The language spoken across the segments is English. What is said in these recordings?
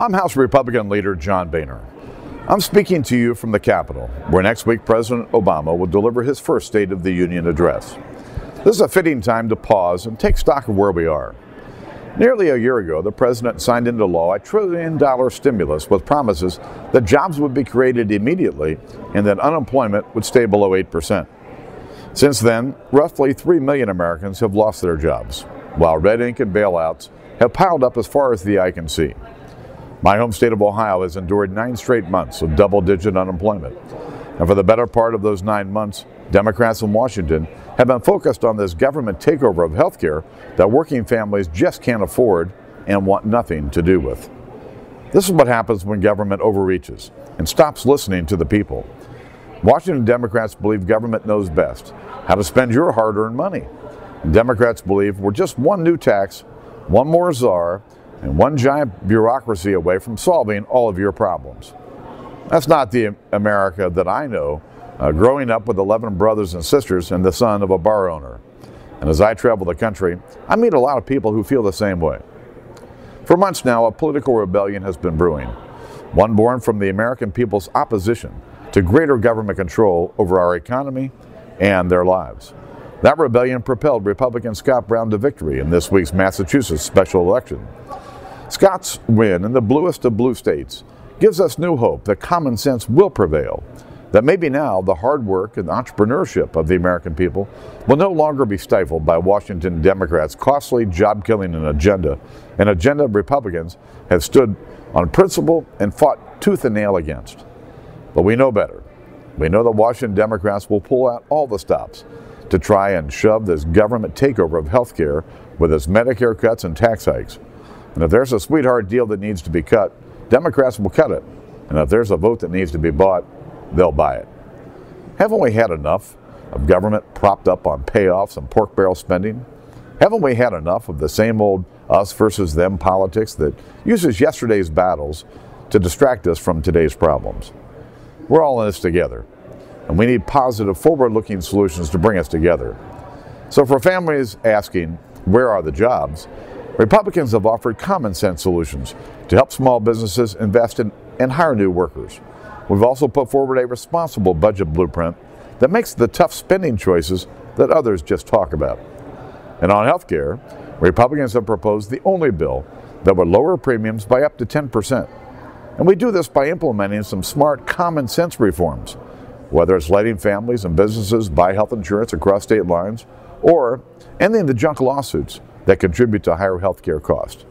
I'm House Republican Leader John Boehner. I'm speaking to you from the Capitol, where next week President Obama will deliver his first State of the Union address. This is a fitting time to pause and take stock of where we are. Nearly a year ago, the President signed into law a $1 trillion stimulus with promises that jobs would be created immediately and that unemployment would stay below 8%. Since then, roughly 3 million Americans have lost their jobs, while red ink and bailouts have piled up as far as the eye can see. My home state of Ohio has endured 9 straight months of double-digit unemployment. And for the better part of those 9 months, Democrats in Washington have been focused on this government takeover of health care that working families just can't afford and want nothing to do with. This is what happens when government overreaches and stops listening to the people. Washington Democrats believe government knows best how to spend your hard-earned money. And Democrats believe we're just one new tax, one more czar, and one giant bureaucracy away from solving all of your problems. That's not the America that I know, growing up with 11 brothers and sisters and the son of a bar owner. And as I travel the country, I meet a lot of people who feel the same way. For months now, a political rebellion has been brewing, one born from the American people's opposition to greater government control over our economy and their lives. That rebellion propelled Republican Scott Brown to victory in this week's Massachusetts special election. Scott's win in the bluest of blue states gives us new hope that common sense will prevail, that maybe now the hard work and entrepreneurship of the American people will no longer be stifled by Washington Democrats' costly job-killing agenda, an agenda Republicans have stood on principle and fought tooth and nail against. But we know better. We know that Washington Democrats will pull out all the stops to try and shove this government takeover of health care with its Medicare cuts and tax hikes. And if there's a sweetheart deal that needs to be cut, Democrats will cut it. And if there's a vote that needs to be bought, they'll buy it. Haven't we had enough of government propped up on payoffs and pork barrel spending? Haven't we had enough of the same old us versus them politics that uses yesterday's battles to distract us from today's problems? We're all in this together, and we need positive, forward-looking solutions to bring us together. So for families asking, where are the jobs? Republicans have offered common sense solutions to help small businesses invest in and hire new workers. We've also put forward a responsible budget blueprint that makes the tough spending choices that others just talk about. And on health care, Republicans have proposed the only bill that would lower premiums by up to 10%. And we do this by implementing some smart common sense reforms, whether it's letting families and businesses buy health insurance across state lines or ending the junk lawsuits that contribute to higher health care costs.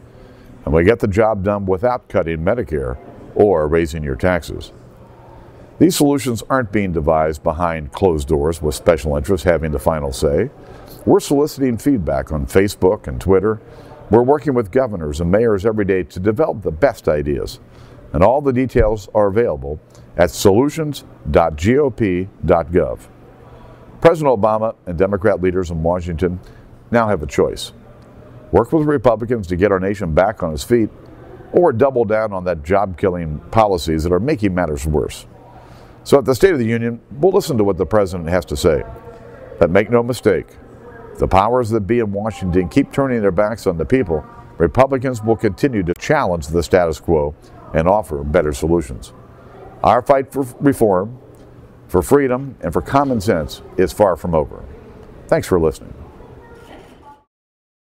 And we get the job done without cutting Medicare or raising your taxes. These solutions aren't being devised behind closed doors with special interests having the final say. We're soliciting feedback on Facebook and Twitter. We're working with governors and mayors every day to develop the best ideas. And all the details are available at solutions.gop.gov. President Obama and Democrat leaders in Washington now have a choice. Work with Republicans to get our nation back on its feet, or double down on that job-killing policies that are making matters worse. So at the State of the Union, we'll listen to what the President has to say. But make no mistake, if the powers that be in Washington keep turning their backs on the people, Republicans will continue to challenge the status quo and offer better solutions. Our fight for reform, for freedom, and for common sense is far from over. Thanks for listening.